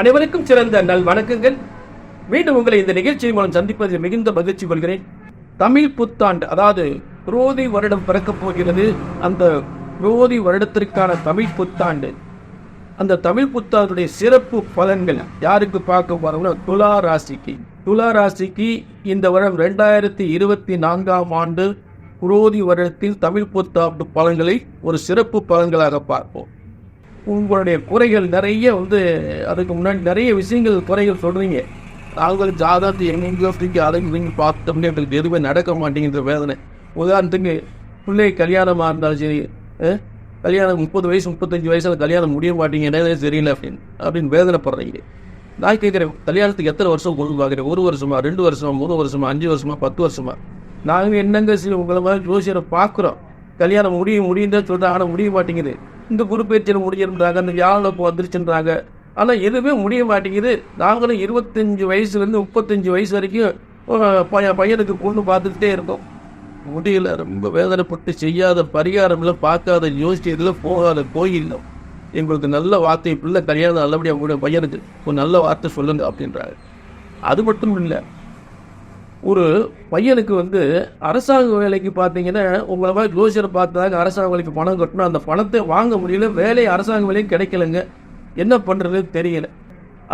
அனைவருக்கும் சிறந்த நல் வணக்கங்கள். மீண்டும் உங்களை இந்த நிகழ்ச்சி மூலம் சந்திப்பதில் மிகுந்த மகிழ்ச்சி கொள்கிறேன். தமிழ் புத்தாண்டு, அதாவது குரோதி வருடம் பிறக்கப் போகிறது. அந்த குரோதி வருடத்திற்கான தமிழ் புத்தாண்டு, அந்த தமிழ் புத்தாண்டுடைய சிறப்பு பலன்கள் யாருக்கு பார்க்க போறோம்னா துலா ராசிக்கு. துலா ராசிக்கு இந்த வருடம் 2024ஆம் ஆண்டு குரோதி வருடத்தில் தமிழ் புத்தாண்டு பலன்களை ஒரு சிறப்பு பலன்களாக பார்ப்போம். உங்களுடைய குறைகள் நிறைய அதுக்கு முன்னாடி நிறைய விஷயங்கள் குறைகள் சொல்கிறீங்க. நாங்கள் ஜாதகத்தை எங்கெங்கோ அதை நீங்கள் பார்த்தோம்னே எங்களுக்கு எதுவுமே நடக்க மாட்டேங்கிற வேதனை. உதாரணத்துக்கு பிள்ளை கல்யாணமாக இருந்தாலும் சரி, கல்யாணம் 30 வயசு 35 வயசில் கல்யாணம் முடிய மாட்டேங்கிறதே தெரியல அப்படின்னு வேதனைப்படுறீங்க. நான் கேட்குறேன், கல்யாணத்துக்கு எத்தனை வருஷம் கொண்டு பார்க்குறேன்? 1 வருஷமா, 2 வருஷமா, 3 வருஷமா, 5 வருஷமா, 10 வருஷமா? நாங்கள் என்னங்க உங்களை மாதிரி ஜோசியரை பார்க்குறோம். கல்யாணம் முடியும் தான் சொல்கிறேன், ஆனால் முடிய மாட்டேங்குது. இந்த குரு பேச்சில் முடிஞ்சிருந்தாங்க, அந்த யாழில் இப்போ வந்துருச்சுன்றாங்க, ஆனால் எதுவுமே முடிய மாட்டேங்குது. நாங்களும் 25 வயசுலேருந்து 35 வயசு வரைக்கும் பையனுக்கு பொண்ணு பார்த்துக்கிட்டே இருக்கோம், முடியல. ரொம்ப வேதனைப்பட்டு செய்யாத பரிகாரமில்லை, பார்க்காத யோசிச்சதில் போகாத கோயில். எங்களுக்கு நல்ல வார்த்தை, பிள்ளை கல்யாணம் நல்லபடியாக முடியும், பையனுக்கு ஒரு நல்ல வார்த்தை சொல்லுங்க அப்படின்றாங்க. அது மட்டும் இல்லை, ஒரு பையனுக்கு அரசாங்க வேலைக்கு பார்த்தீங்கன்னா உங்களை மாதிரி ஜோசியரை பார்த்தாங்க அரசாங்க வேலைக்கு பணம் கட்டணும், அந்த பணத்தை வாங்க முடியல, வேலை அரசாங்க வேலையும் கிடைக்கலங்க, என்ன பண்ணுறது தெரியல.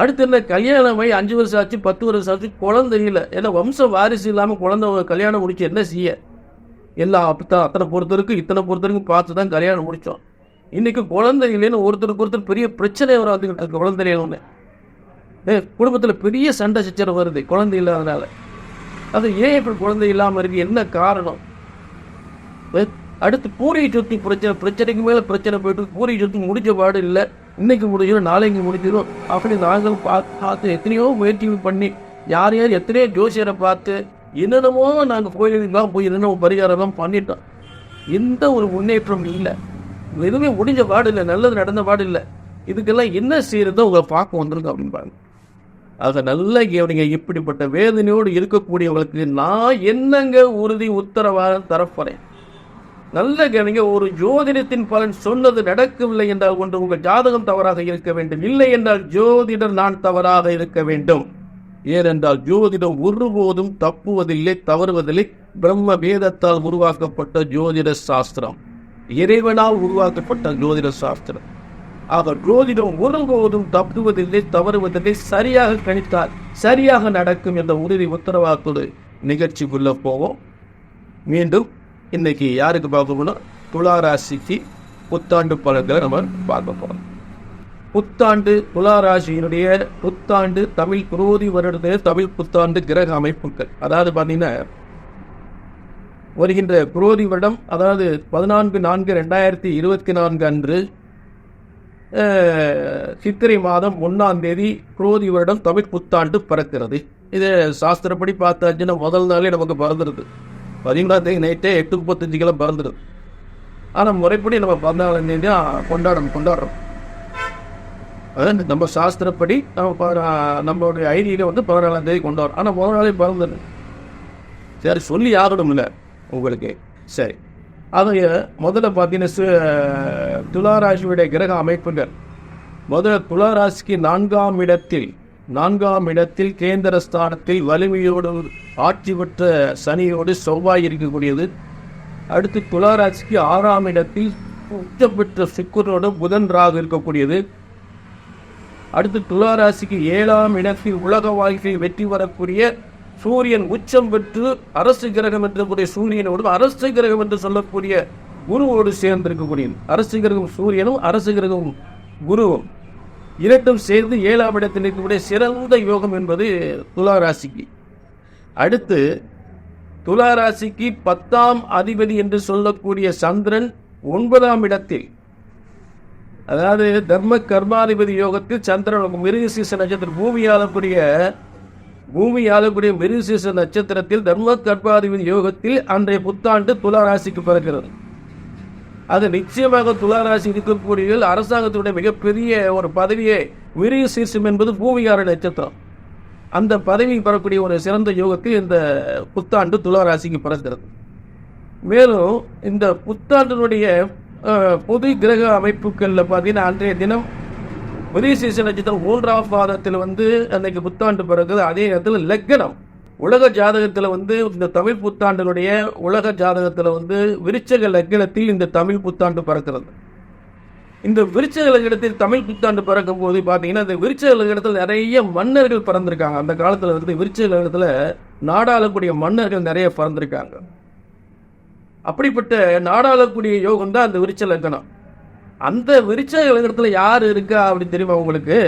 அடுத்து என்ன, கல்யாணம் 5 வருஷம் ஆச்சு, 10 வருஷம் ஆச்சு, குழந்தை இல்லை. ஏன்னா வம்ச வாரிசு இல்லாமல் குழந்தை கல்யாணம் முடிச்சு என்ன செய்ய? எல்லாம் அப்படித்தான், அத்தனை பொறுத்தவரைக்கும் இத்தனை பொறுத்தவரைக்கும் பார்த்து தான் கல்யாணம் முடித்தோம். இன்றைக்கி குழந்தை இல்லைன்னு ஒருத்தருக்கு ஒருத்தர் பெரிய பிரச்சனை வராது. குழந்தை இல்லைன்னு குடும்பத்தில் பெரிய சண்டை சச்சரவு வருது குழந்தை இல்லாதனால. அது ஏன் இப்படி குழந்தை இல்லாமல் இருக்கு, என்ன காரணம்? அடுத்து பூரியை சுற்றி பிரச்சனைக்கு மேலே பிரச்சனை போயிட்டு பூரியை சுற்றி முடிஞ்ச பாடு இல்லை. இன்னைக்கு முடிஞ்சிடும், நாளைக்கு முடிஞ்சிடும் அப்படி நாங்கள் பார்த்து எத்தனையோ முயற்சி பண்ணி யார் எத்தனையோ ஜோசியரை பார்த்து என்னென்னமோ நாங்கள் கோயிலுக்கு போய் என்னென்ன பரிகாரம் பண்ணிட்டோம். எந்த ஒரு முன்னேற்றம் இல்லை, எதுவுமே முடிஞ்ச பாடு இல்லை, நல்லது நடந்த பாடு இல்லை. இதுக்கெல்லாம் என்ன செய்யறதோ உங்களை பார்க்க வந்திருக்கோம் அப்படின்பாங்க. ஆக நல்லா கேவனிங்க, இப்படிப்பட்ட வேதனையோடு இருக்கக்கூடியவங்களுக்கு நான் என்னங்க உறுதி உத்தரவாதம் தரப்போறேன். நல்ல கேவனிங்க, ஒரு ஜோதிடத்தின் பலன் சொன்னது நடக்கவில்லை என்றால் ஒன்று உங்கள் ஜாதகம் தவறாக இருக்க வேண்டும், இல்லை என்றால் ஜோதிடர் நான் தவறாக இருக்க வேண்டும். ஏனென்றால் ஜோதிடம் ஒருபோதும் தப்புவதில்லை, தவறுவதில்லை. பிரம்ம வேதத்தால் உருவாக்கப்பட்ட ஜோதிட சாஸ்திரம், இறைவனால் உருவாக்கப்பட்ட ஜோதிட சாஸ்திரம். ஆக ஜோதிடம் ஒருபோதும் தப்புவதில்லை, தவறுவதில்லை. சரியாக கணித்தால் சரியாக நடக்கும் என்ற உறுதி உத்தரவாதத்தோடு நிகழ்ச்சிக்குள்ள போவோம். மீண்டும் இன்னைக்கு யாருக்கு பார்க்கணும்னா துலா ராசிக்கு புத்தாண்டு பலன்களை நம்ம பார்க்க போறோம். புத்தாண்டு துலா ராசியினுடைய புத்தாண்டு தமிழ் குரோதி வருடத்திலே தமிழ் புத்தாண்டு கிரக அமைப்புகள். அதாவது பார்த்தீங்கன்னா வருகின்ற குரோதி வருடம், அதாவது 14/4/2024 அன்று சித்திரை மாதம் 1ஆம் தேதி குரோதி வருடம் தமிழ் புத்தாண்டு பிறக்கிறது. இது சாஸ்திரப்படி பார்த்தாச்சுன்னா முதல் நாளே நமக்கு பிறந்துருது. 14ஆம் தேதி நைட்டே 8:35 பிறந்துருது. ஆனால் முறைப்படி நம்ம 14ஆம் தேதி கொண்டாடுறோம். அதாவது நம்ம சாஸ்திரப்படி நம்மளுடைய ஐடியில் 14ஆம் தேதி கொண்டாடுறோம். ஆனால் முதல் நாளே பிறந்துடு. சரி, சொல்லி ஆகணும் இல்லை உங்களுக்கு. சரி, அதை முதல்ல பார்த்தீங்கன்னா துளாராசியுடைய கிரக அமைப்புகள். முதல்ல துளாராசிக்கு 4ஆம் இடத்தில் கேந்திர ஸ்தானத்தில் வலிமையோடு ஆட்சி பெற்ற சனியோடு செவ்வாய் இருக்கக்கூடியது. அடுத்து துளாராசிக்கு 6ஆம் இடத்தில் உச்சம் பெற்ற சுக்கிரனோடு புதன் ராகு இருக்கக்கூடியது. அடுத்து துளாராசிக்கு 7ஆம் இடத்தில் உலக வாழ்க்கையில் வெற்றி வரக்கூடிய சூரியன் உச்சம் பெற்று அரசு கிரகம் என்றக்கூடிய சூரியனோடு அரசு கிரகம் என்று சொல்லக்கூடிய குருவோடு சேர்ந்திருக்கக்கூடியது. அரசு கிரகம் சூரியனும் அரசு கிரகம் குருவும் இரண்டும் சேர்ந்து 7ஆம் இடத்தில் இருக்கக்கூடிய சிறந்த யோகம் என்பது துளாராசிக்கு. அடுத்து துளாராசிக்கு 10ஆம் அதிபதி என்று சொல்லக்கூடிய சந்திரன் 9ஆம் இடத்தில், அதாவது தர்ம கர்மாதிபதி யோகத்தில் சந்திரன் மிருகசீர்ஷ நட்சத்திரம் பூமி ஆளக்கூடிய மிருகசீர்ஷ நட்சத்திரத்தில் தர்ம கர்மாதிபதி யோகத்தில் அன்றைய புத்தாண்டு துளாராசிக்கு பிறக்கிறது. அது நிச்சயமாக துளாராசி இருக்கக்கூடிய அரசாங்கத்துடைய மிகப்பெரிய ஒரு பதவியே மிருகசீர்ஷம் என்பது பூமியார நட்சத்திரம். அந்த பதவி பெறக்கூடிய ஒரு சிறந்த யோகத்தில் இந்த புத்தாண்டு துளாராசிக்கு பிறக்கிறது. மேலும் இந்த புத்தாண்டினுடைய பொது கிரக அமைப்புகளில் பார்த்தீங்கன்னா அன்றைய தினம் மிருகசீரிஷ நட்சத்திரம் 3ஆம் பாதத்தில் அன்னைக்கு புத்தாண்டு பிறகுது. அதே நேரத்தில் லக்னம் உலக ஜாதகத்தில் இந்த தமிழ் புத்தாண்டினுடைய உலக ஜாதகத்தில் விருச்சக லக்னத்தில் இந்த தமிழ் புத்தாண்டு பிறக்கிறது. இந்த விருச்சக லக்னத்தில் தமிழ் புத்தாண்டு பிறக்கும் போது பார்த்தீங்கன்னா இந்த விருச்சக லக்னத்தில் நிறைய மன்னர்கள் பிறந்திருக்காங்க. அந்த காலத்தில் விருச்சக லக்னத்தில் நாடாளக்கூடிய மன்னர்கள் நிறைய பிறந்திருக்காங்க. அப்படிப்பட்ட நாடாளக்கூடிய யோகம் தான் அந்த விருச்ச லக்னம். அந்த விருச்சக லக்னத்தில் யார் இருக்கா அப்படின்னு தெரியுமா உங்களுக்கு?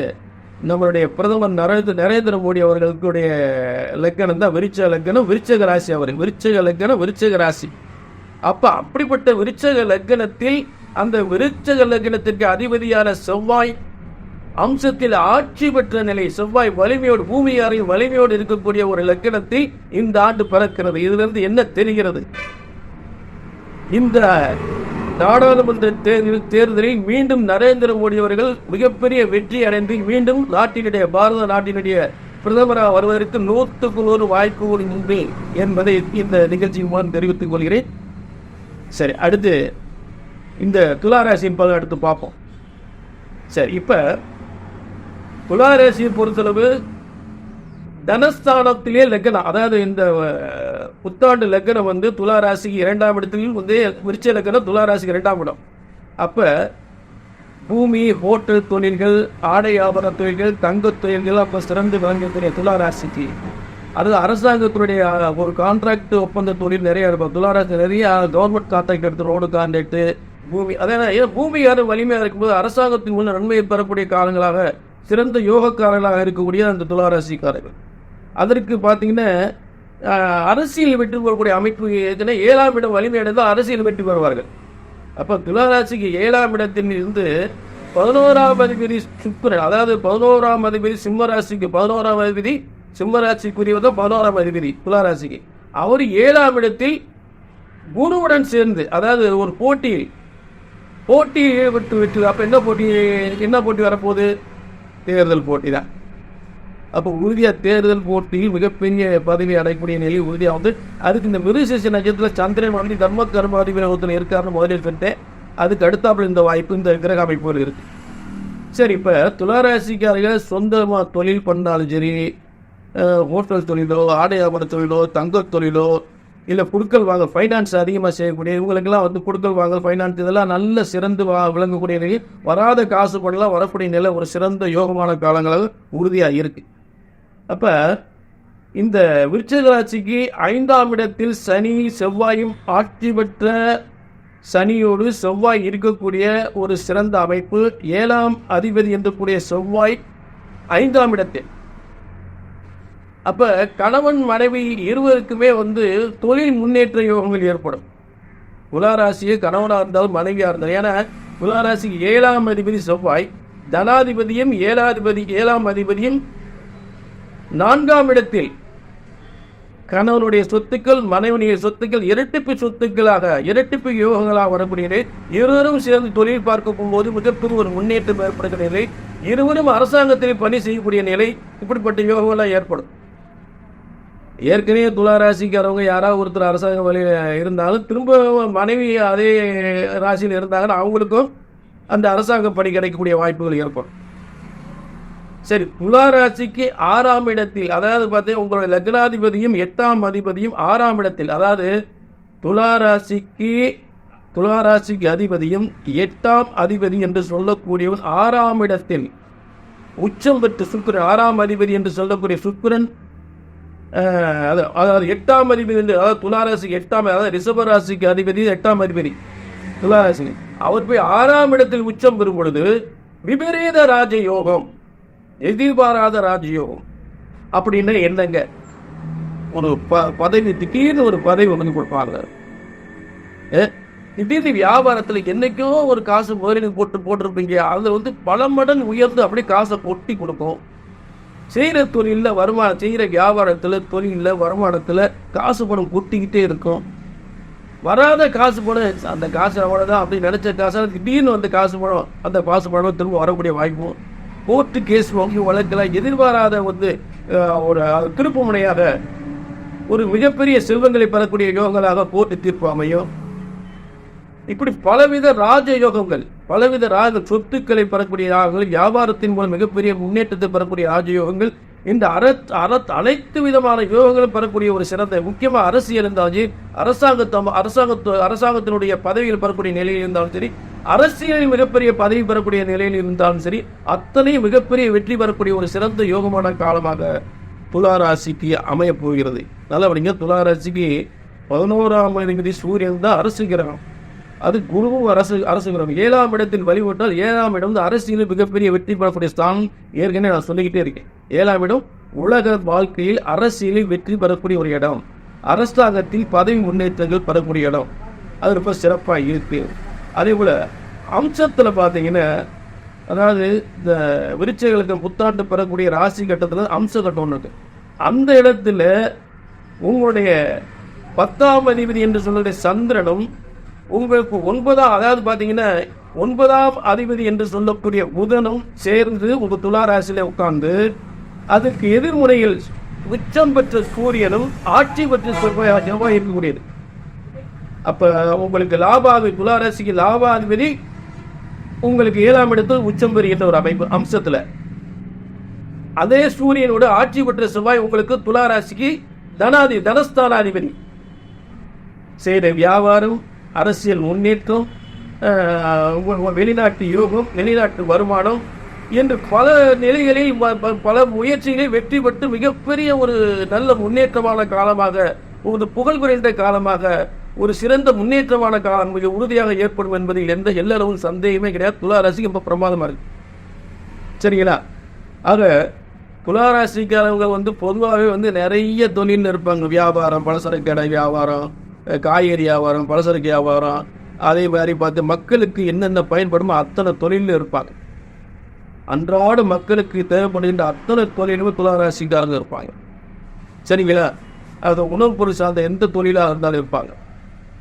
நம்மளுடைய பிரதமர் நரேந்திர மோடி அவர்களுடைய லக்னம் தான் விருச்சக லக்னம், விருச்சக ராசி. அவர் விருச்சக லக்னம், விருச்சக ராசி. அப்ப அப்படிப்பட்ட விருச்சக லக்னத்தில் அந்த விருச்சக லக்னத்திற்கு அதிபதியான செவ்வாய் அம்சத்தில் ஆட்சி பெற்ற நிலை, செவ்வாய் வலிமையோடு பூமியாரையும் வலிமையோடு இருக்கக்கூடிய ஒரு லக்னத்தில் இந்த ஆண்டு பிறக்கிறது. இதிலிருந்து என்ன தெரிகிறது? இந்த நாடாளுமன்ற தேர்தலில் மீண்டும் நரேந்திர மோடி அவர்கள் மிகப்பெரிய வெற்றி அடைந்து மீண்டும் பாரத நாட்டினுடைய பிரதமராக வருவதற்கு 100% வாய்ப்பு உண்டு என்பதை இந்த நிகழ்ச்சி மூலம் தெரிவித்துக் கொள்கிறேன். சரி, அடுத்து இந்த துளாராசியின் பலன் அடுத்து பார்ப்போம். சரி, இப்ப துளாராசியை பொறுத்தளவு தனஸ்தானத்திலே லக்னம், அதாவது இந்த புத்தாண்டு லக்னம் துளாராசிக்கு 2ஆம் இடத்தில் விருச்ச லக்னம் துளாராசிக்கு 2ஆம் இடம். அப்ப பூமி, ஹோட்டல் தொழில்கள், ஆடை ஆபரண தொழில்கள், தங்க தொழில்கள் அப்ப சிறந்து விளங்கக்கூடிய துளாராசிக்கு. அது அரசாங்கத்தினுடைய ஒரு கான்ட்ராக்ட் ஒப்பந்த தொழில் நிறைய இருக்கும். துளாராசி நிறைய கவர்மெண்ட் கான்ட்ராக்ட் எடுத்து ரோடு கான்ட்ராக்ட், பூமி. அதான் பூமி யாரும் வலிமையாக இருக்கும்போது அரசாங்கத்தின் உள்ள நன்மையை பெறக்கூடிய காலங்களாக சிறந்த யோகக்காரர்களாக இருக்கக்கூடிய அந்த துளாராசிக்காரர்கள். அதற்கு பார்த்தீங்கன்னா அரசியல் வெற்றி பெறக்கூடிய அமைப்பு 7ஆம் இடம் வலிமையடைந்தால் அரசியல் வெற்றி பெறுவார்கள். அப்போ துளாராசிக்கு 7ஆம் இடத்தில் இருந்து 11ஆம் அதிபதி சுக்கிரன், அதாவது 11ஆம் அதிபதி சிம்மராசிக்கு 11ஆம் அதிபதி சிம்மராசிக்குரியதான் 11ஆம் அதிபதி துளாராசிக்கு. அவர் 7ஆம் இடத்தில் குருவுடன் சேர்ந்து, அதாவது ஒரு போட்டியை விட்டு அப்போ என்ன போட்டி வரப்போகுது? தேர்தல் போட்டி தான். அப்போ உறுதியாக தேர்தல் போட்டியில் மிகப்பெரிய பதவி அடையக்கூடிய நிலை உறுதியாக அதுக்கு இந்த மிருகசீரிஷ நட்சத்திரத்தில் சந்திரன் தர்ம கர்மாதிபதி இருக்காருன்னு முதலில் சொல்லிட்டேன். அதுக்கு அடுத்தாப்புல இந்த வாய்ப்பு இந்த கிரக அமைப்புகள் இருக்கு. சரி, இப்போ துளாராசிக்காரர்கள் சொந்தமாக தொழில் பண்ணாலும் சரி, ஹோட்டல் தொழிலோ, ஆடை ஆபரண தொழிலோ, தங்க தொழிலோ, இல்லை குடுக்கல் வாங்க ஃபைனான்ஸ் அதிகமாக செய்யக்கூடிய இவங்களுக்கெல்லாம் குடுக்கல் வாங்க ஃபைனான்ஸ் இதெல்லாம் நல்ல சிறந்து விளங்கக்கூடிய நிலை, வராத காசு பண்ணலாம் வரக்கூடிய நிலை ஒரு சிறந்த யோகமான காலங்களாக உறுதியாக இருக்கு. அப்போ இந்த விருச்சிக ராசிக்கு 5ஆம் இடத்தில் சனி செவ்வாயும் ஆட்சி பெற்ற சனியோடு செவ்வாய் இருக்கக்கூடிய ஒரு சிறந்த அமைப்பு. 7ஆம் அதிபதி என்றக்கூடிய செவ்வாய் 5ஆம் இடத்தில். அப்ப கணவன் மனைவி இருவருக்குமே தொழில் முன்னேற்ற யோகங்கள் ஏற்படும். துளாராசியை கணவனாக இருந்தாலும் மனைவியாக இருந்தாலும். ஏன்னா துளாராசிக்கு 7ஆம் அதிபதி செவ்வாய், தனாதிபதியும் 7ஆம் அதிபதியும் 4ஆம் இடத்தில். கணவனுடைய சொத்துக்கள் மனைவனுடைய சொத்துக்கள் இரட்டிப்பு யோகங்களாக வரக்கூடிய இருவரும் சேர்ந்து தொழில் பார்க்க போகும்போது மிகப்பெரிய ஒரு முன்னேற்றம் ஏற்படுகிற நிலை, இருவரும் அரசாங்கத்தில் பணி செய்யக்கூடிய நிலை, இப்படிப்பட்ட யோகங்களாக ஏற்படும். ஏற்கனவே துளாராசிக்காரவங்க யாராவது ஒருத்தர் அரசாங்க வழியில் இருந்தாலும் திரும்ப மனைவி அதே ராசியில் இருந்தாங்கன்னா அவங்களுக்கும் அந்த அரசாங்க பணி கிடைக்கக்கூடிய வாய்ப்புகள் ஏற்படும். சரி, துளாராசிக்கு 6ஆம் இடத்தில், அதாவது பார்த்தீங்கன்னா உங்களுடைய லக்னாதிபதியும் 8ஆம் அதிபதியும் 6ஆம் இடத்தில், அதாவது துளாராசிக்கு அதிபதியும் 8ஆம் அதிபதி என்று சொல்லக்கூடியவன் 6ஆம் இடத்தில் உச்சம் பெற்று சுக்கிரன், 6ஆம் அதிபதி என்று சொல்லக்கூடிய சுக்கிரன், அதாவது 8ஆம் அதிபதி, அதாவது துளாராசிக்கு 8ஆம், அதாவது ரிஷபராசிக்கு அதிபதி 8ஆம் அதிபதி துளாராசி, அவர் போய் 6ஆம் இடத்தில் உச்சம் பெறும் பொழுது விபரீத ராஜயோகம், எதிர்பாராத ராஜயோகம். அப்படின்னா என்னங்க? ஒரு பதவி, திடீர்னு ஒரு பதவி கொடுப்பாங்க. திடீர்னு வியாபாரத்தில் என்னைக்கோ ஒரு காசு முதலீடு போட்டிருப்பீங்க, அதில் பல மடங்கு உயர்ந்து அப்படியே காசை கொட்டி கொடுக்கும். செய்கிற தொழிலில் வருமானம், செய்கிற வியாபாரத்தில் தொழிலில் வருமானத்தில் காசு பணம் கொட்டிக்கிட்டே இருக்கும். வராத காசு பணம், அந்த காசு அவ்வளோதான் அப்படின்னு நினச்ச காசு திடீர்னு காசு பணம், அந்த காசு பணம் திரும்ப வரக்கூடிய வாய்ப்பும், கோர்ட்டு கேஸ் வாங்கி வழக்கில் எதிர்பாராத ஒரு திருப்பு முனையாக ஒரு மிகப்பெரிய செல்வங்களை பெறக்கூடிய யோகங்களாக கோர்ட்டு தீர்ப்பு அமையும். இப்படி பலவித ராஜ யோகங்கள் பலவித சொத்துக்களை பெறக்கூடிய ராகுகள், வியாபாரத்தின் மூலம் மிகப்பெரிய முன்னேற்றத்தை பெறக்கூடிய ராஜயோகங்கள், இந்த அனைத்து விதமான யோகங்களும் பெறக்கூடிய ஒரு சிறந்த, முக்கியமாக அரசியல் இருந்தாலும் அரசாங்கத்தினுடைய பதவியில் பெறக்கூடிய நிலையில் இருந்தாலும் சரி, அரசியலில் மிகப்பெரிய பதவி பெறக்கூடிய நிலையில் இருந்தாலும் சரி, அத்தனை மிகப்பெரிய வெற்றி பெறக்கூடிய ஒரு சிறந்த யோகமான காலமாக துளாராசிக்கு அமைய போகிறது. நல்லபடிங்க. துளாராசிக்கு 11ஆம் அதிபதி சூரியன் தான் அரசு கிரகம். அது குருவும் அரசு கிரகம். 7ஆம் இடத்தில் வழிபட்டால் 7ஆம் இடம் வந்து அரசியலில் மிகப்பெரிய வெற்றி பெறக்கூடிய ஸ்தானம். ஏற்கனவே நான் சொல்லிக்கிட்டே இருக்கேன். 7ஆம் இடம் உலக வாழ்க்கையில் அரசியலில் வெற்றி பெறக்கூடிய ஒரு இடம், அரசாங்கத்தில் பதவி முன்னேற்றங்கள் பெறக்கூடிய இடம். அது ரொம்ப சிறப்பாக இருக்கு. அதே போல அம்சத்தில் பார்த்தீங்கன்னா, அதாவது இந்த விருட்சிகளுக்கு புத்தாண்டு பெறக்கூடிய ராசி கட்டத்தில் அம்ச கட்டம் ஒன்று இருக்கு. அந்த இடத்துல உங்களுடைய 10ஆம் அதிபதி என்று சொல்லக்கூடிய சந்திரனும் உங்களுக்கு 9ஆம், அதாவது பார்த்தீங்கன்னா 9ஆம் அதிபதி என்று சொல்லக்கூடிய புதனும் சேர்ந்து உங்க துளாராசியில உட்கார்ந்து அதற்கு எதிர்முறையில் உச்சம் பெற்ற சூரியனும் ஆட்சி பெற்ற செவ்வாய் இருக்கக்கூடியது. அப்ப உங்களுக்கு துளாராசிக்கு லாபாதிபதி உங்களுக்கு 7ஆம் இடத்தில் உச்சம் பெறுகின்ற ஒரு அமைப்பு அம்சத்துல. அதே சூரியனோட ஆட்சி பெற்ற செவ்வாய் உங்களுக்கு துளாராசிக்கு தனஸ்தானாதிபதி. செய்த வியாபாரம், அரசியல் முன்னேற்றம், வெளிநாட்டு யோகம், வெளிநாட்டு வருமானம் என்று பல நிலைகளில் பல முயற்சிகளில் வெற்றி பெற்று மிகப்பெரிய ஒரு நல்ல முன்னேற்றமான காலமாக, ஒரு புகழ் குறைந்த காலமாக, ஒரு சிறந்த முன்னேற்றமான காலம் மிக உறுதியாக ஏற்படும் என்பதில் எந்த எல்லாரும் சந்தேகமே கிடையாது. துளாராசி ரொம்ப பிரமாதமா இருக்கு. சரிங்களா? ஆக துளாராசிக்காரவங்க வந்து பொதுவாகவே வந்து நிறைய தொழில் இருப்பாங்க. வியாபாரம், பலசரக்கு கடை வியாபாரம், காய்கறி வியாபாரம், பலசரக்கு வியாபாரம், அதே மாதிரி பார்த்து மக்களுக்கு என்னென்ன பயன்படுமோ அத்தனை தொழில் இருப்பாங்க. அன்றாட மக்களுக்கு தேவைப்படுகின்ற அத்தனை தொழிலுமே துளாராசிக்காரங்க இருப்பாங்க. சரிங்களா? அது உணவுப் பொருள் சார்ந்த எந்த தொழிலாக இருந்தாலும் இருப்பாங்க.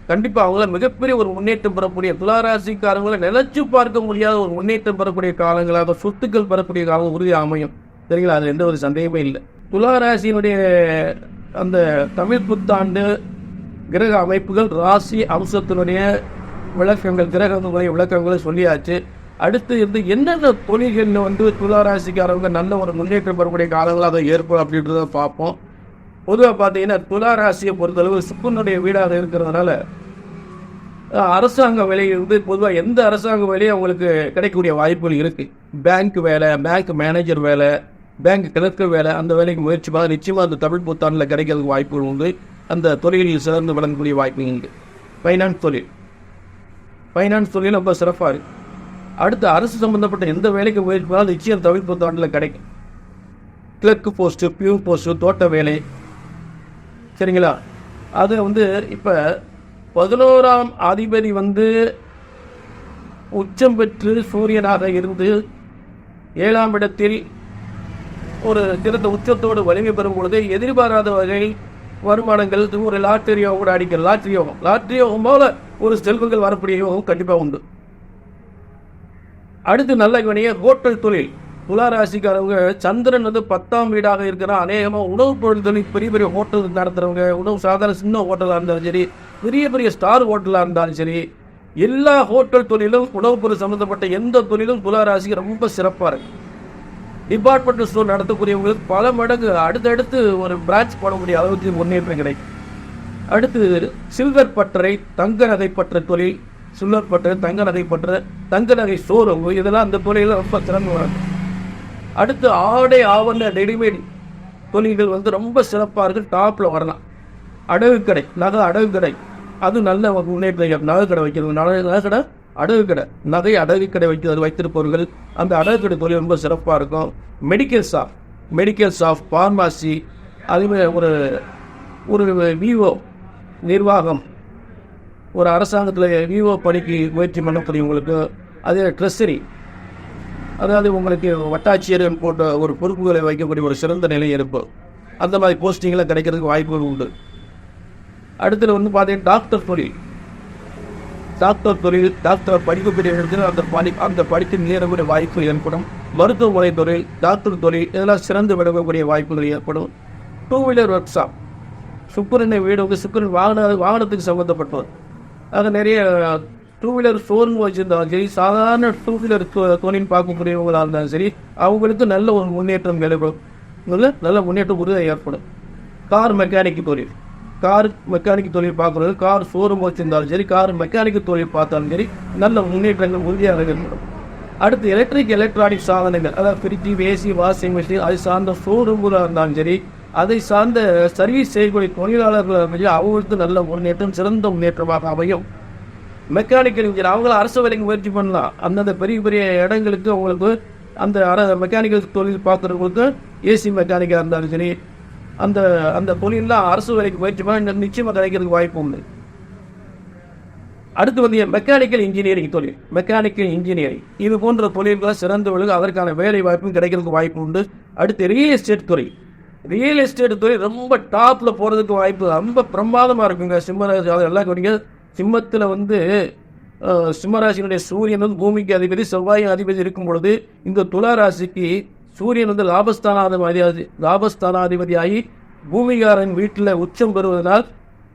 கண்டிப்பாக அவங்கள மிகப்பெரிய ஒரு முன்னேற்றம் பெறக்கூடிய, துளாராசிக்காரங்களை நினைச்சு பார்க்க முடியாத ஒரு முன்னேற்றம் பெறக்கூடிய காலங்களாக, சொத்துக்கள் பெறக்கூடிய காலம் உறுதியாக அமையும். சரிங்களா? அது எந்த ஒரு சந்தேகமே இல்லை. துளாராசியினுடைய அந்த தமிழ் புத்தாண்டு கிரக அமைப்புகள், ராசி அம்சத்தினுடைய விளக்கங்கள், கிரகங்களுடைய விளக்கங்களை சொல்லியாச்சு. அடுத்து இருந்து என்னென்ன தொழில்கள் வந்து துளாராசிக்காரவங்க நல்ல ஒரு முன்னேற்றம் பெறக்கூடிய காலங்களாக அதை ஏற்படும் அப்படின்றத பார்ப்போம். பொதுவாக பார்த்தீங்கன்னா துளாராசியை பொறுத்தளவு சுக்குனுடைய வீடாக இருக்கிறதுனால அரசாங்க வேலை வந்து பொதுவாக எந்த அரசாங்க வேலையும் அவங்களுக்கு கிடைக்கக்கூடிய வாய்ப்புகள் இருக்கு. பேங்க் வேலை, பேங்க் மேனேஜர் வேலை, பேங்க் கிளர்க்கர் வேலை, அந்த வேலைக்கு முயற்சி பார்த்து நிச்சயமாக அந்த தமிழ் புத்தாண்டில் கிடைக்கிறதுக்கு வாய்ப்புகள் உண்டு. அந்த தொழிலில் சிறந்து விளங்கக்கூடிய வாய்ப்பு உண்டு. ஃபைனான்ஸ் தொழில் ரொம்ப சிறப்பாக இருக்கு. அடுத்து அரசு சம்பந்தப்பட்ட எந்த வேலைக்கு முயற்சி பார்த்தாலும் நிச்சயம் தமிழ் புத்தாண்டில் கிடைக்கும். கிளர்க்கு போஸ்ட்டு, பியூன் போஸ்ட்டு, தோட்ட வேலை. சரிங்களா? அது வந்து இப்போ 11ஆம் அதிபதி வந்து உச்சம் பெற்று சூரியனாக இருந்து 7ஆம் இடத்தில் ஒரு சிறந்த உச்சத்தோடு வலிமை பெறும் பொழுது எதிர்பாராத வகை வருமானங்கள், ஒரு லாட்டரி யோகம் கூட அடிக்கிற லாட்டரி யோகம் போல ஒரு செல்வங்கள் வரக்கூடிய யோகம் கண்டிப்பாக உண்டு. அடுத்து நல்ல கவனிய ஹோட்டல் தொழில். துளாராசிக்காரவங்க சந்திரன் வந்து 10ஆம் வீடாக இருக்கிற அநேகமாக உணவுப் பொருள் தொழில், பெரிய பெரிய ஹோட்டல் நடத்துகிறவங்க, உணவு சாதாரண சின்ன ஹோட்டலாக இருந்தாலும் சரி, பெரிய பெரிய ஸ்டார் ஹோட்டலாக இருந்தாலும் சரி, எல்லா ஹோட்டல் தொழிலும் உணவுப் பொருள் சம்மந்தப்பட்ட எந்த தொழிலும் துளாராசிக்கு ரொம்ப சிறப்பாக இருக்கு. டிபார்ட்மெண்டல் ஸ்டோர் நடத்தக்கூடியவங்களுக்கு பல மடங்கு அடுத்தடுத்து ஒரு பிரான்ச் போடக்கூடிய அளவுக்கு முன்னேற்றம் கிடைக்கும். அடுத்து சில்வர் பட்டறை, தங்க நகை பற்ற தொழில், சில்வர் பட்டறை, தங்க நகை பற்ற, தங்க நகை ஷோரூம், இதெல்லாம் அந்த தொழிலில் ரொம்ப சிறந்து வரும். அடுத்து ஆடை ஆவண ரெடிமேட் தொழில்கள் வந்து ரொம்ப சிறப்பாக இருக்கு. டாப்பில் வரலாம். அடகு கடை, நகை அடகு கடை, அது நல்ல முன்னேற்றம். நகை கடை வைக்கிறது, நகை கடை, அடகு கடை, நகை அடகு கடை வைத்திருப்பவர்கள் அந்த அடகு கடை தொழில் ரொம்ப சிறப்பாக இருக்கும். மெடிக்கல் ஷாப், ஃபார்மாசி, அதேமாதிரி ஒரு விவோ நிர்வாகம், ஒரு அரசாங்கத்தில் விவோ பணிக்கு முயற்சி பண்ணக்கூடியவங்களுக்கு, அதே ட்ரெஸரி, அதாவது உங்களுக்கு வட்டாட்சியர் போன்ற ஒரு பொறுப்புகளை வைக்கக்கூடிய ஒரு சிறந்த நிலை இருக்கும். அந்த மாதிரி போஸ்டிங்கில் கிடைக்கிறதுக்கு வாய்ப்புகள் உண்டு. அடுத்தது வந்து பார்த்தீங்கன்னா டாக்டர் படிப்பு பெரிய அந்த படித்து நேரக்கூடிய வாய்ப்பு ஏற்படும். மருத்துவமனை தொழில், டாக்டர் தொழில், இதெல்லாம் சிறந்து விளங்கக்கூடிய வாய்ப்புகள் ஏற்படும். 2 வீலர் ஒர்க் ஷாப், சுக்கரனை வீடு வந்து சுக்கரன் வாகனத்துக்கு சம்மந்தப்பட்டவர், அது நிறைய டூ வீலர் ஷோரூம் வச்சுருந்தாலும் சரி, சாதாரண டூ வீலர் தொழில் பார்க்கக்கூடியவங்களாக இருந்தாலும் சரி, அவங்களுக்கு நல்ல ஒரு முன்னேற்றம் ஏற்படும். நல்ல முன்னேற்றம் உறுதியாக ஏற்படும். கார் மெக்கானிக் தொழில், கார் மெக்கானிக் தொழில் பார்க்குறது, கார் ஷோரூம் வச்சுருந்தாலும் சரி, கார் மெக்கானிக் தொழில் பார்த்தாலும் சரி, நல்ல முன்னேற்றங்கள் உறுதியாக ஏற்படும். அடுத்து எலக்ட்ரானிக் சாதனங்கள், அதாவது ஃப்ரிட்ஜ், ஏசி, வாஷிங் மிஷின், அது சார்ந்த ஷோரூம்களாக இருந்தாலும் சரி, அதை சார்ந்த சர்வீஸ் செய்யக்கூடிய தொழிலாளர்கள் அவங்களுக்கு நல்ல முன்னேற்றம், சிறந்த முன்னேற்றமாக அமையும். மெக்கானிக்கல் இன்ஜினியர் அவங்கள அரசு வேலைக்கு முயற்சி பண்ணலாம். அந்தந்த பெரிய பெரிய இடங்களுக்கு அவங்களுக்கு அந்த மெக்கானிக்கல் தொழில் பார்க்குறவங்களுக்கு ஏசி மெக்கானிக்காக இருந்தாலும் சரி, அந்த அந்த தொழிலெலாம் அரசு வேலைக்கு முயற்சி பண்ண நிச்சயமாக கிடைக்கிறதுக்கு வாய்ப்பு உண்டு. அடுத்து வந்து மெக்கானிக்கல் இன்ஜினியரிங் தொழில், மெக்கானிக்கல் இன்ஜினியரிங் இது போன்ற தொழில்களை சிறந்தவர்களுக்கு அதற்கான வேலை வாய்ப்பும் கிடைக்கிறதுக்கு வாய்ப்பு உண்டு. அடுத்து ரியல் எஸ்டேட் தொழில், ரியல் எஸ்டேட் தொழில் ரொம்ப டாப்பில் போகிறதுக்கு வாய்ப்பு ரொம்ப பிரமாதமாக இருக்குங்க. சிம்மராசி அதெல்லாம் கவனிங்க. சிம்மத்தில் வந்து சிம்மராசியினுடைய சூரியன் வந்து பூமிக்கு அதிபதி, செவ்வாயின் அதிபதி இருக்கும் பொழுது இந்த துளாராசிக்கு சூரியன் வந்து லாபஸ்தானாதிபதியாகி பூமிகாரன் வீட்டில் உச்சம் பெறுவதனால்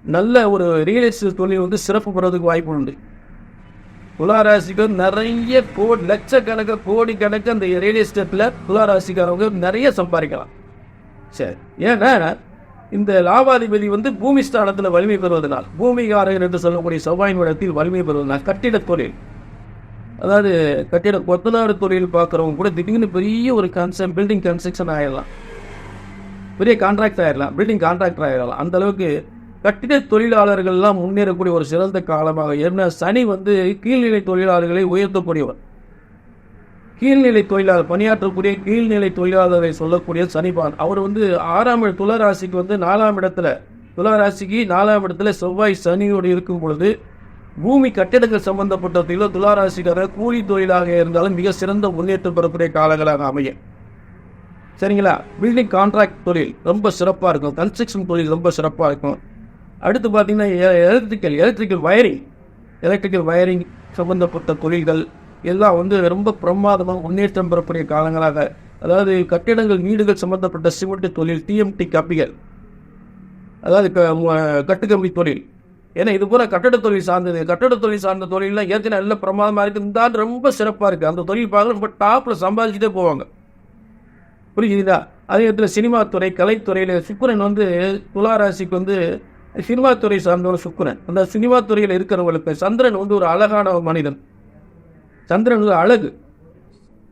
நல்ல ஒரு ரியல் எஸ்டேட் தொழில் வந்து சிறப்பு பெறுவதற்கு வாய்ப்பு உண்டு. துளாராசிக்கு நிறைய லட்சக்கணக்கு கோடி கணக்கு அந்த ரியல் எஸ்டேட்டில் துளாராசிக்காரவங்க நிறைய சம்பாதிக்கலாம். சரி, ஏன்னா இந்த லாபாதிபதி வந்து பூமி ஸ்தானத்தில் வலிமை பெறுவதனால், பூமிகாரன் என்று சொல்லக்கூடிய செவ்வாயின் இடத்தில் வலிமை பெறுவதனால் கட்டிட தொழில், அதாவது கட்டிட கொத்தனார் தொழில் பார்க்குறவங்க கூட திடீர்னு பெரிய ஒரு பில்டிங் கன்ஸ்ட்ரக்ஷன் ஆகிடலாம், பெரிய கான்ட்ராக்ட் ஆகிடலாம், பில்டிங் கான்ட்ராக்டர் ஆகிடலாம். அந்த அளவுக்கு கட்டிட தொழிலாளர்கள்லாம் முன்னேறக்கூடிய ஒரு சிறந்த காலமாக. ஏன்னா சனி வந்து கீழ்நிலை தொழிலாளர்களை உயர்த்தக்கூடியவர். கீழ்நிலை தொழிலாளர் பணியாற்றக்கூடிய கீழ்நிலை தொழிலாளரை சொல்லக்கூடிய சனிபான் அவர் வந்து 6ஆம் துளாராசிக்கு வந்து 4ஆம் இடத்துல, துளாராசிக்கு 4ஆம் இடத்துல செவ்வாய் சனியோடு இருக்கும் பொழுது பூமி கட்டிடங்கள் சம்பந்தப்பட்ட தொழில் துளாராசிக்கார கூலி தொழிலாக இருந்தாலும் மிக சிறந்த முன்னேற்றம் பெறக்கூடிய காலங்களாக அமையும். சரிங்களா? பில்டிங் கான்ட்ராக்ட் தொழில் ரொம்ப சிறப்பாக இருக்கும், கன்ஸ்ட்ரக்ஷன் தொழில் ரொம்ப சிறப்பாக இருக்கும். அடுத்து பார்த்தீங்கன்னா எலக்ட்ரிக்கல் வயரிங் சம்பந்தப்பட்ட தொழில்கள் எல்லாம் வந்து ரொம்ப பிரமாதமாக முன்னேற்றம் பெறக்கூடிய காலங்களாக, அதாவது கட்டிடங்கள் வீடுகள் சம்பந்தப்பட்ட சிமெண்ட் தொழில், டிஎம்டி கம்பிகள், அதாவது கட்டுக்கம்பி தொழில், ஏன்னா இது போல கட்டட தொழில் சார்ந்தது. கட்டட தொழில் சார்ந்த தொழிலாம் ஏற்கனவே நல்ல பிரமாதமாக இருக்குது, இந்த ஆண்டு ரொம்ப சிறப்பாக இருக்குது. அந்த தொழில் பார்க்க ரொம்ப டாப்பில் சம்பாதிச்சுட்டே போவாங்க. புரியுதுங்களா? அதே இடத்துல சினிமா துறை, கலைத்துறையில் சுக்கிரன் வந்து துளாராசிக்கு வந்து சினிமா துறை சார்ந்தவர் சுக்கிரன். அந்த சினிமா துறையில் இருக்கிறவங்களுக்கு சந்திரன் வந்து ஒரு அழகான மனிதன், சந்திரன் வந்து அழகு.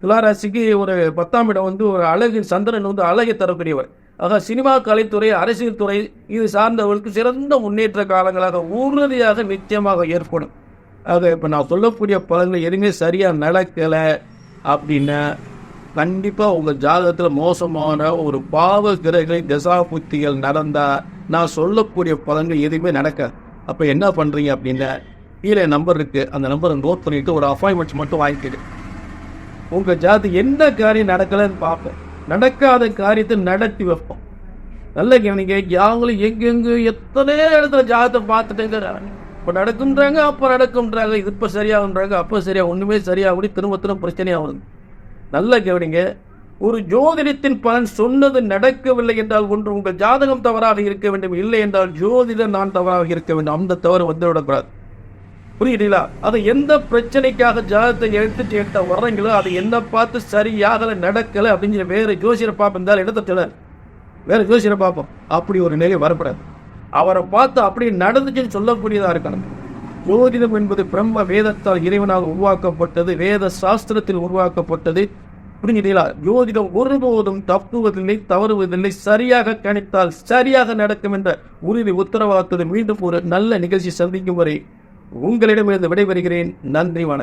துளாராசிக்கு ஒரு 10ஆம் இடம் வந்து ஒரு அழகு, சந்திரன் வந்து அழகை தரக்கூடியவர். ஆக சினிமா, கலைத்துறை, அரசியல் துறை இது சார்ந்தவர்களுக்கு சிறந்த முன்னேற்ற காலங்களாக உறுதியாக நிச்சயமாக ஏற்படும். ஆக இப்போ நான் சொல்லக்கூடிய பலன்கள் எதுவுமே சரியாக நடக்கலை அப்படின்னா கண்டிப்பாக உங்கள் ஜாதகத்தில் மோசமான ஒரு பாவ கிரக தசா புத்திகள் நடந்தால் நான் சொல்லக்கூடிய பலன்கள் எதுவுமே நடக்காது. அப்போ என்ன பண்ணுறீங்க அப்படின்னா கீழே நம்பர் இருக்குது, அந்த நம்பரை நோட் பண்ணிவிட்டு ஒரு அப்பாயின்மெண்ட் மட்டும் வாங்கிக்கிடு. உங்கள் ஜாதகம் என்ன காரியம் நடக்கலைன்னு பார்ப்பேன், நடக்காத காரியத்தை நடத்தி வைப்போம். நல்ல கவனிங்க. யாங்களும் எங்கெங்கே எத்தனை இடத்துல ஜாதகத்தை பார்த்துட்டேங்கிறாங்க. இப்போ நடக்குன்றாங்க, அப்போ நடக்கும்ன்றாங்க, இது இப்போ சரியாகுன்றாங்க, அப்போ சரியாக ஒன்றுமே சரியாகி திரும்ப பிரச்சனையாகுது. நல்ல கவனிங்க. ஒரு ஜோதிடத்தின் பலன் சொன்னது நடக்கவில்லை என்றால் ஒன்று உங்கள் ஜாதகம் தவறாக இருக்க வேண்டும், இல்லை என்றால் ஜோதிடர் நான் தவறாக இருக்க வேண்டும். அந்த தவறு வந்துவிடக்கூடாது. புரியுதுங்களா? அதை எந்த பிரச்சனைக்காக ஜாதகத்தை எடுத்துட்டு வர்றீங்களோ அதை என்ன பார்த்து சரியாக நடக்கலை அப்படின்னு வேறு ஜோசியரை பார்ப்போம், இருந்தால் இடத்துல வேறு ஜோசியரை பார்ப்போம். அப்படி ஒரு நிலை வரப்படாது. அவரை பார்த்து அப்படி நடந்துச்சுன்னு சொல்லக்கூடியதாக இருக்கணும். ஜோதிடம் என்பது பிரம்ம வேதத்தால் இறைவனால் உருவாக்கப்பட்டது, வேத சாஸ்திரத்தில் உருவாக்கப்பட்டது. புரிஞ்சுட்டீங்களா? ஜோதிடம் ஒருபோதும் தப்புவதில்லை, தவறுவதில்லை. சரியாக கணித்தால் சரியாக நடக்கும் என்ற உறுதி உத்தரவாதத்தோடு மீண்டும் ஒரு நல்ல நிகழ்ச்சி சந்திக்கும் வரை உங்களிடமிருந்து விடைபெறுகிறேன். நன்றி, வணக்கம்.